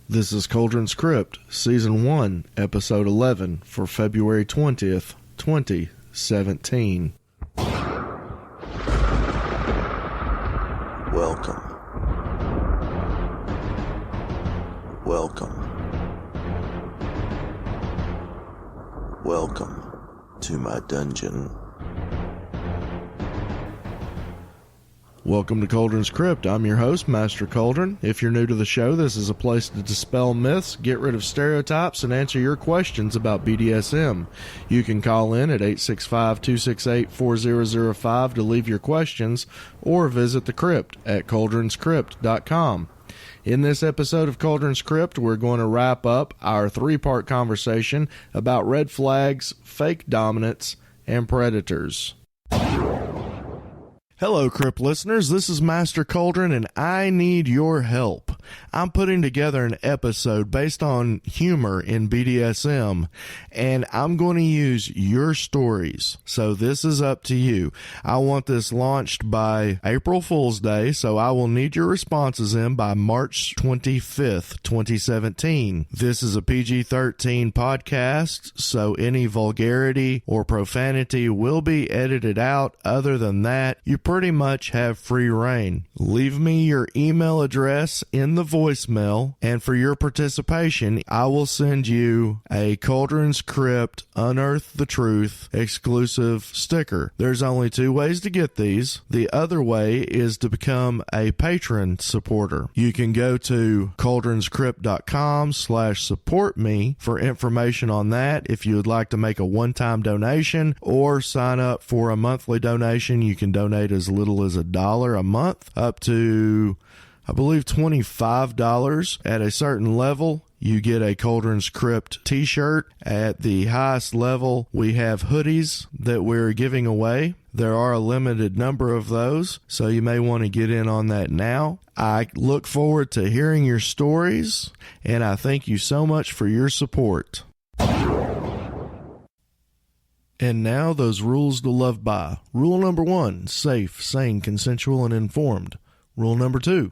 This is Kuldrin's Krypt, Season 1, Episode 11, for February 20th, 2017. Welcome. Welcome to my dungeon. Welcome to Kuldrin's Krypt. I'm your host, Master Kuldrin. If you're new to the show, this is a place to dispel myths, get rid of stereotypes, and answer your questions about BDSM. You can call in at 865-268-4005 to leave your questions, or visit the Krypt at kuldrinskrypt.com. In this episode of Kuldrin's Krypt, we're going to wrap up our three-part conversation about red flags, fake dominance, and predators. Hello, Krypt listeners. This is Master Kuldrin, and I need your help. I'm putting together an episode based on humor in BDSM, and I'm going to use your stories. So this is up to you. I want this launched by April Fool's Day, so I will need your responses in by March 25th, 2017. This is a PG-13 podcast, so any vulgarity or profanity will be edited out. Other than that, you pretty much have free reign. Leave me your email address in the voicemail, and for your participation, I will send you a Kuldrin's Krypt Unearth the Truth exclusive sticker. There's only two ways to get these. The other way is to become a patron supporter. You can go to kuldrinskrypt.com/support me for information on that. If you would like to make a one-time donation or sign up for a monthly donation, you can donate as little as $1 a month up to, I believe, $25. At a certain level, you get a Kuldrin's Krypt t-shirt. At the highest level, we have hoodies that we're giving away. There are a limited number of those, so you may want to get in on that now. I look forward to hearing your stories, and I thank you so much for your support. And now, those rules to love by. Rule number 1, safe, sane, consensual, and informed. Rule number 2,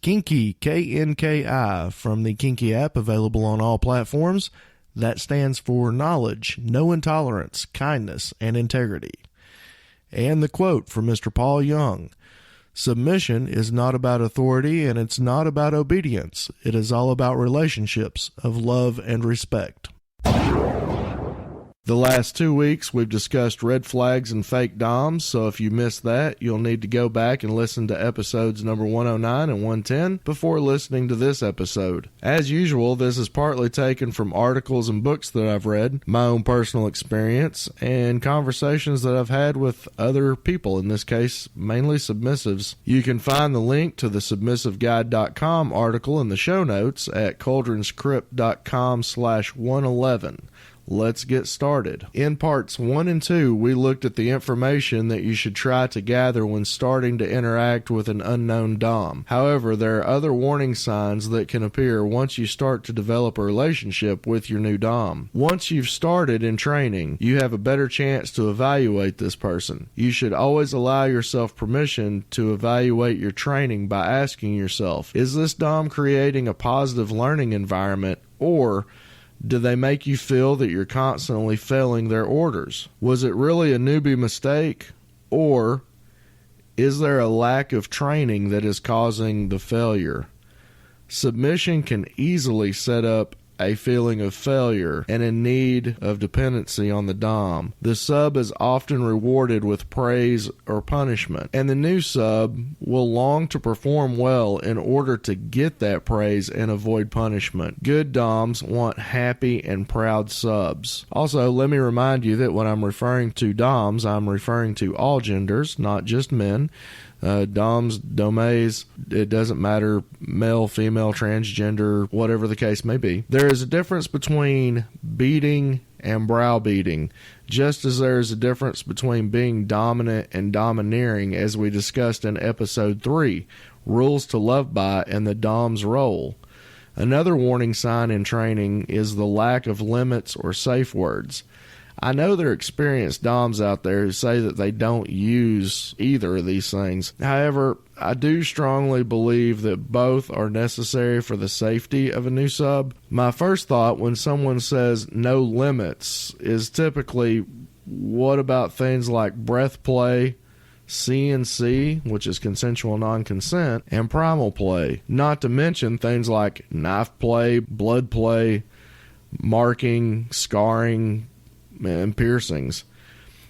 Kinky, KNKI, from the Kinky app, available on all platforms. That stands for knowledge, no intolerance, kindness, and integrity. And the quote from Mr. Paul Young: submission is not about authority, and it's not about obedience. It is all about relationships of love and respect. The last 2 weeks, we've discussed red flags and fake doms, so if you missed that, you'll need to go back and listen to episodes number 109 and 110 before listening to this episode. As usual, this is partly taken from articles and books that I've read, my own personal experience, and conversations that I've had with other people, in this case, mainly submissives. You can find the link to the submissiveguide.com article in the show notes at kuldrinskrypt.com/111. Let's get started. In parts 1 and 2, we looked at the information that you should try to gather when starting to interact with an unknown dom. However, there are other warning signs that can appear once you start to develop a relationship with your new dom. Once you've started in training, you have a better chance to evaluate this person. You should always allow yourself permission to evaluate your training by asking yourself, is this dom creating a positive learning environment, or do they make you feel that you're constantly failing their orders? Was it really a newbie mistake? Or is there a lack of training that is causing the failure? Submission can easily set up a feeling of failure and in need of dependency on the dom. The sub is often rewarded with praise or punishment, and the new sub will long to perform well in order to get that praise and avoid punishment. Good doms want happy and proud subs. Also, let me remind you that when I'm referring to doms, I'm referring to all genders, not just men. Doms, domes, it doesn't matter, male, female, transgender, whatever the case may be. There is a difference between beating and browbeating, just as there is a difference between being dominant and domineering, as we discussed in episode 3, Rules to Love By and the Dom's Role. Another warning sign in training is the lack of limits or safe words. I know there are experienced DOMs out there who say that they don't use either of these things. However, I do strongly believe that both are necessary for the safety of a new sub. My first thought when someone says no limits is typically, what about things like breath play, CNC, which is consensual non-consent, and primal play? Not to mention things like knife play, blood play, marking, scarring, and piercings.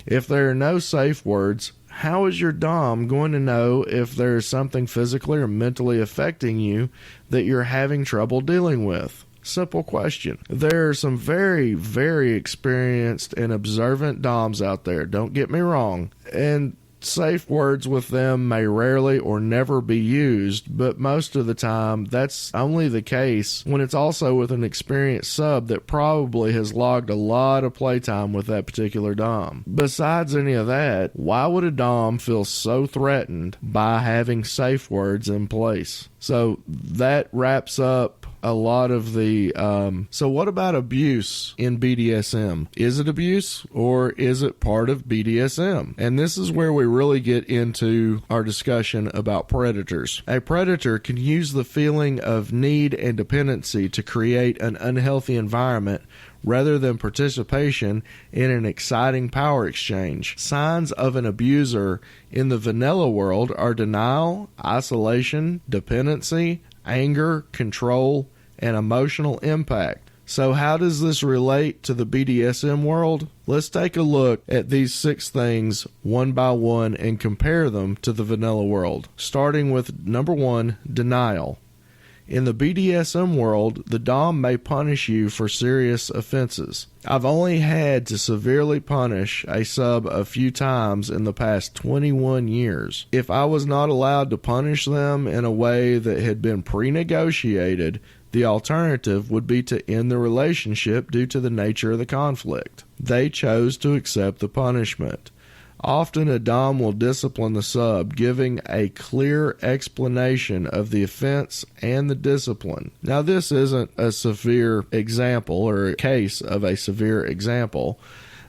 If there are no safe words, how is your Dom going to know if there is something physically or mentally affecting you that you're having trouble dealing with? Simple question. There are some very, very experienced and observant DOMs out there, don't get me wrong, and safe words with them may rarely or never be used, but most of the time that's only the case when it's also with an experienced sub that probably has logged a lot of playtime with that particular Dom. Besides any of that, why would a Dom feel so threatened by having safe words in place? So that wraps up a lot of the so what about abuse in BDSM? Is it abuse or is it part of BDSM? And this is where we really get into our discussion about predators. A predator can use the feeling of need and dependency to create an unhealthy environment rather than participation in an exciting power exchange. Signs of an abuser in the vanilla world are denial, isolation, dependency, anger, control, and emotional impact. So how does this relate to the BDSM world? Let's take a look at these 6 things one by one and compare them to the vanilla world. Starting with number 1, denial. In the BDSM world, the Dom may punish you for serious offenses. I've only had to severely punish a sub a few times in the past 21 years. If I was not allowed to punish them in a way that had been pre-negotiated, the alternative would be to end the relationship due to the nature of the conflict. They chose to accept the punishment. Often a Dom will discipline the sub, giving a clear explanation of the offense and the discipline. Now, this isn't a severe example or a case of a severe example,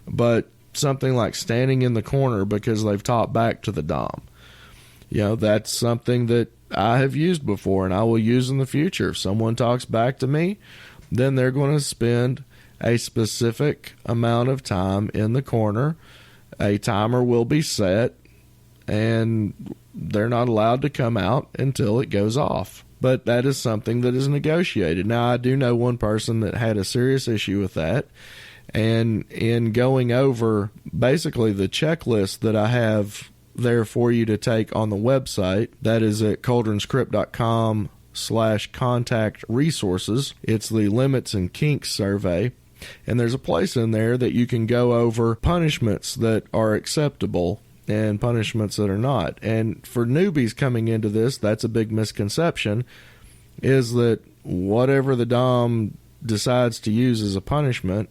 but something like standing in the corner because they've talked back to the Dom. You know, that's something that I have used before and I will use in the future. If someone talks back to me, then they're going to spend a specific amount of time in the corner. A timer will be set, and they're not allowed to come out until it goes off. But that is something that is negotiated. Now, I do know one person that had a serious issue with that, and in going over basically the checklist that I have there for you to take on the website, that is at kuldrinscrypt.com/contact resources. It's the Limits and Kinks survey. And there's a place in there that you can go over punishments that are acceptable and punishments that are not. And for newbies coming into this, that's a big misconception, is that whatever the Dom decides to use as a punishment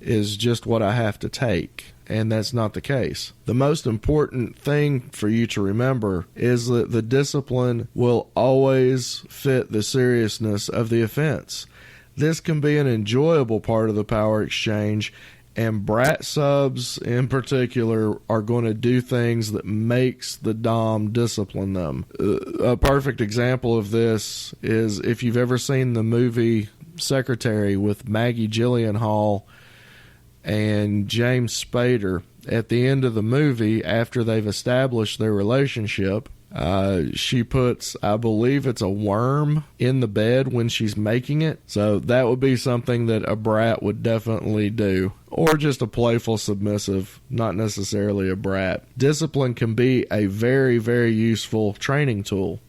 is just what I have to take. And that's not the case. The most important thing for you to remember is that the discipline will always fit the seriousness of the offense. This can be an enjoyable part of the power exchange, and brat subs in particular are going to do things that makes the Dom discipline them. A perfect example of this is if you've ever seen the movie Secretary with Maggie Gyllenhaal and James Spader. At the end of the movie, after they've established their relationship, she puts, I believe it's a worm in the bed when she's making it. So that would be something that a brat would definitely do. Or just a playful submissive, not necessarily a brat. Discipline can be a very, very useful training tool.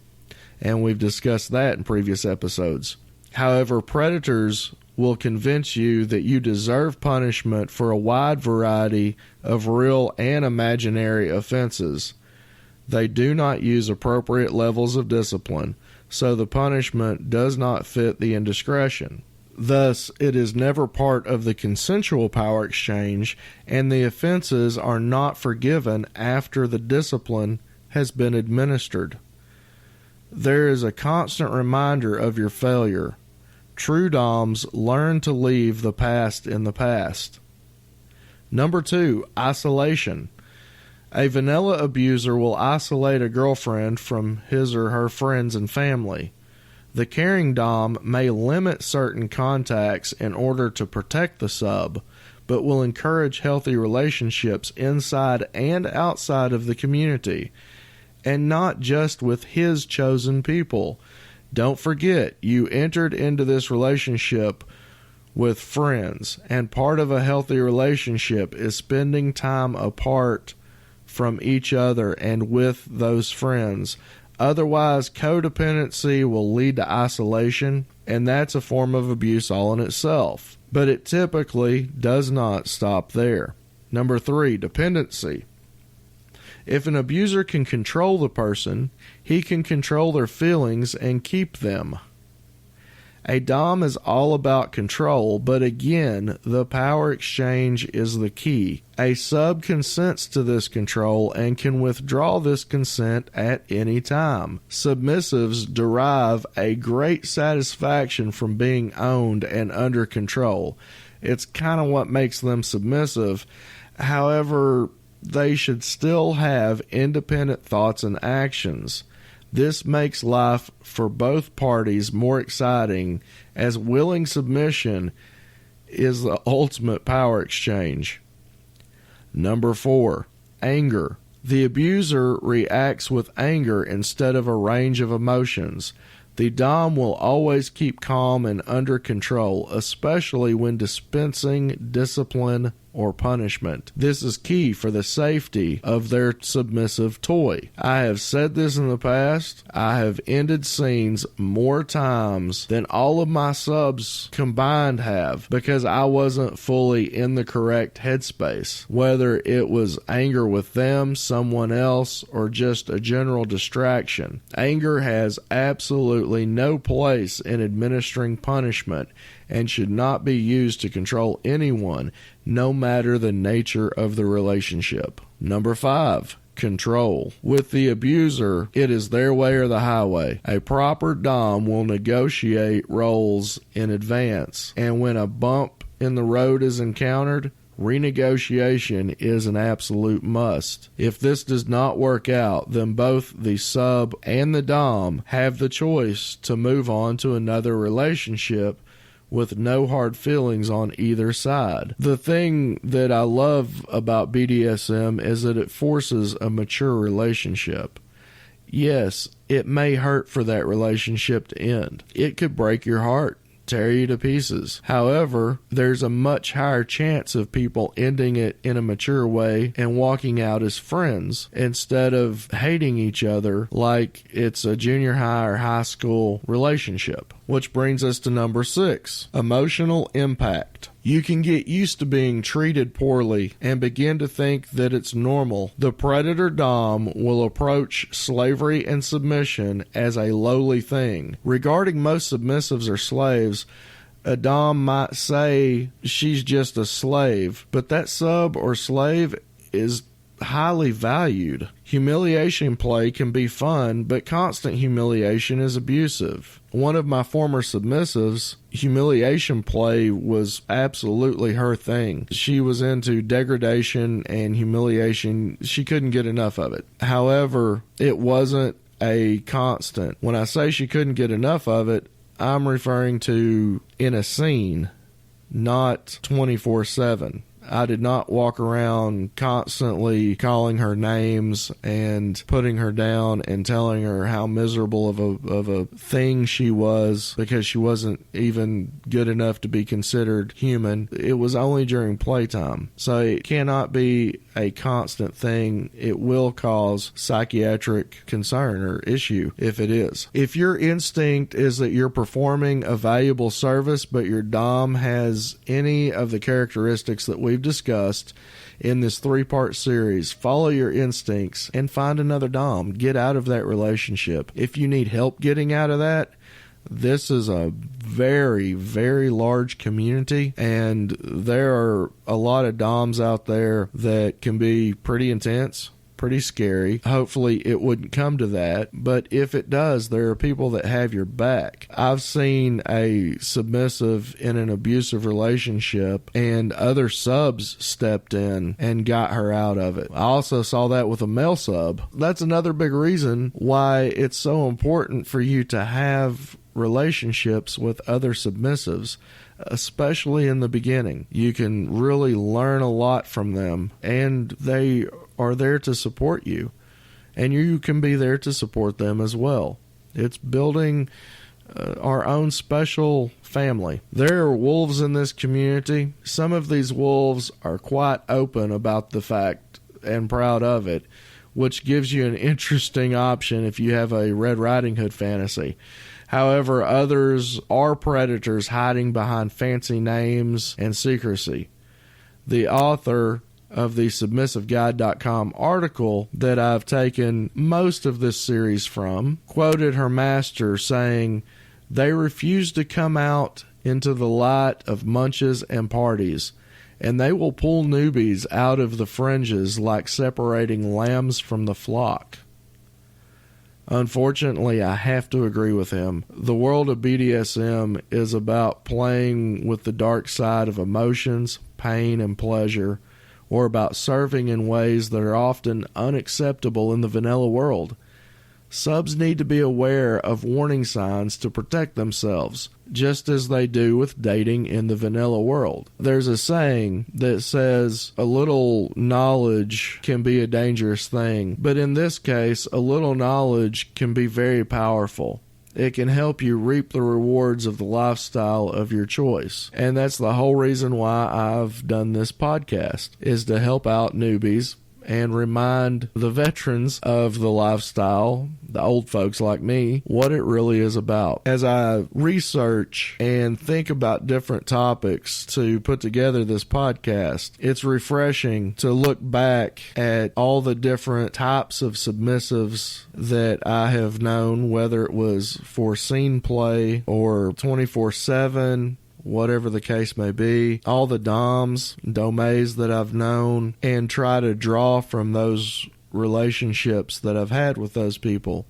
And we've discussed that in previous episodes. However, predators will convince you that you deserve punishment for a wide variety of real and imaginary offenses. They do not use appropriate levels of discipline, so the punishment does not fit the indiscretion. Thus, it is never part of the consensual power exchange, and the offenses are not forgiven after the discipline has been administered. There is a constant reminder of your failure. True Doms learn to leave the past in the past. Number 2, isolation. A vanilla abuser will isolate a girlfriend from his or her friends and family. The caring dom may limit certain contacts in order to protect the sub, but will encourage healthy relationships inside and outside of the community, and not just with his chosen people. Don't forget, you entered into this relationship with friends, and part of a healthy relationship is spending time apart from each other and with those friends. Otherwise, codependency will lead to isolation, and that's a form of abuse all in itself. But it typically does not stop there. Number 3, dependency. If an abuser can control the person, he can control their feelings and keep them. A dom is all about control, but again, the power exchange is the key. A sub consents to this control and can withdraw this consent at any time. Submissives derive a great satisfaction from being owned and under control. It's kind of what makes them submissive. However, they should still have independent thoughts and actions. This makes life for both parties more exciting, as willing submission is the ultimate power exchange. Number 4, anger. The abuser reacts with anger instead of a range of emotions. The dom will always keep calm and under control, especially when dispensing discipline or punishment. This is key for the safety of their submissive toy. I have said this in the past. I have ended scenes more times than all of my subs combined have because I wasn't fully in the correct headspace. Whether it was anger with them, someone else, or just a general distraction. Anger has absolutely no place in administering punishment and should not be used to control anyone, no matter the nature of the relationship. Number 5, control. With the abuser, it is their way or the highway. A proper dom will negotiate roles in advance, and when a bump in the road is encountered, renegotiation is an absolute must. If this does not work out, then both the sub and the dom have the choice to move on to another relationship with no hard feelings on either side. The thing that I love about BDSM is that it forces a mature relationship. Yes, it may hurt for that relationship to end. It could break your heart, tear you to pieces. However, there's a much higher chance of people ending it in a mature way and walking out as friends instead of hating each other like it's a junior high or high school relationship. Which brings us to number 6, emotional impact. You can get used to being treated poorly and begin to think that it's normal. The predator dom will approach slavery and submission as a lowly thing. Regarding most submissives or slaves, a dom might say she's just a slave, but that sub or slave is highly valued. Humiliation play can be fun, but constant humiliation is abusive. One of my former submissives, humiliation play was absolutely her thing. She was into degradation and humiliation. She couldn't get enough of it. However, it wasn't a constant. When I say she couldn't get enough of it, I'm referring to in a scene, not 24/7. I did not walk around constantly calling her names and putting her down and telling her how miserable of a thing she was because she wasn't even good enough to be considered human. It was only during playtime. So it cannot be a constant thing. It will cause psychiatric concern or issue if it is. If your instinct is that you're performing a valuable service, but your dom has any of the characteristics that we've discussed in this 3-part series, follow your instincts and find another dom. Get out of that relationship. If you need help getting out of that, this is a very, very large community, and there are a lot of doms out there that can be pretty intense. pretty scary. Hopefully it wouldn't come to that, but if it does, there are people that have your back. I've seen a submissive in an abusive relationship and other subs stepped in and got her out of it. I also saw that with a male sub. That's another big reason why it's so important for you to have relationships with other submissives, especially in the beginning. You can really learn a lot from them, and they are there to support you, and you can be there to support them as well. It's building our own special family. There are wolves in this community. Some of these wolves are quite open about the fact and proud of it, which gives you an interesting option if you have a Red Riding Hood fantasy. However, others are predators hiding behind fancy names and secrecy. The author of the submissiveguide.com article that I've taken most of this series from quoted her master saying, "They refuse to come out into the light of munches and parties, and they will pull newbies out of the fringes like separating lambs from the flock." Unfortunately, I have to agree with him. The world of BDSM is about playing with the dark side of emotions, pain, and pleasure, or about serving in ways that are often unacceptable in the vanilla world. Subs need to be aware of warning signs to protect themselves, just as they do with dating in the vanilla world. There's a saying that says a little knowledge can be a dangerous thing, but in this case, a little knowledge can be very powerful. It can help you reap the rewards of the lifestyle of your choice. And that's the whole reason why I've done this podcast, is to help out newbies and remind the veterans of the lifestyle, the old folks like me, what it really is about. As I research and think about different topics to put together this podcast, it's refreshing to look back at all the different types of submissives that I have known, whether it was for scene play or 24/7, whatever the case may be, all the doms that I've known, and try to draw from those relationships that I've had with those people.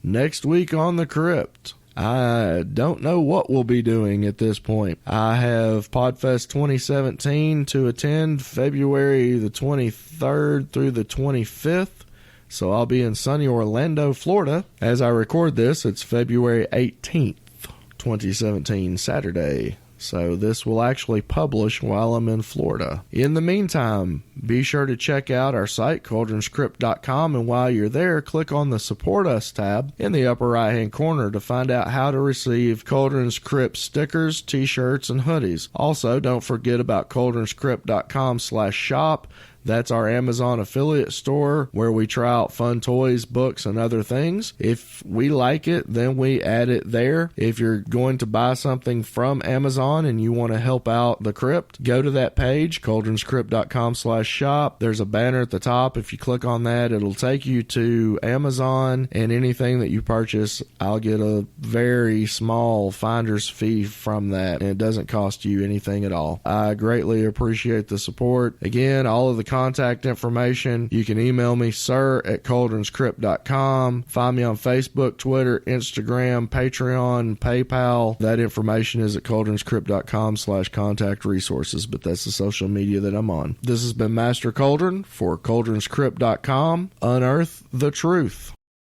Next week on the Krypt, I don't know what we'll be doing at this point. I have Podfest 2017 to attend February the 23rd through the 25th. So I'll be in sunny Orlando, Florida. As I record this, it's February 18th. 2017, Saturday. So this will actually publish while I'm in Florida. In the meantime, be sure to check out our site, kuldrinskrypt.com, and while you're there, click on the Support Us tab in the upper right-hand corner to find out how to receive Kuldrin's Krypt stickers, t-shirts, and hoodies. Also, don't forget about kuldrinskrypt.com/shop. That's our Amazon affiliate store where we try out fun toys, books, and other things. If we like it, then we add it there. If you're going to buy something from Amazon and you want to help out the Krypt, go to that page, kuldrinskrypt.com/shop. There's a banner at the top. If you click on that, it'll take you to Amazon, and anything that you purchase, I'll get a very small finder's fee from that, and it doesn't cost you anything at all. I greatly appreciate the support. Again, all of the contact information, you can email me, sir@kuldrinskrypt.com. Find me on Facebook, Twitter, Instagram, Patreon, PayPal. That information is at kuldrinskrypt.com/contact resources, but that's the social media that I'm on. This has been Master Kuldrin for kuldrinskrypt.com. Unearth the truth.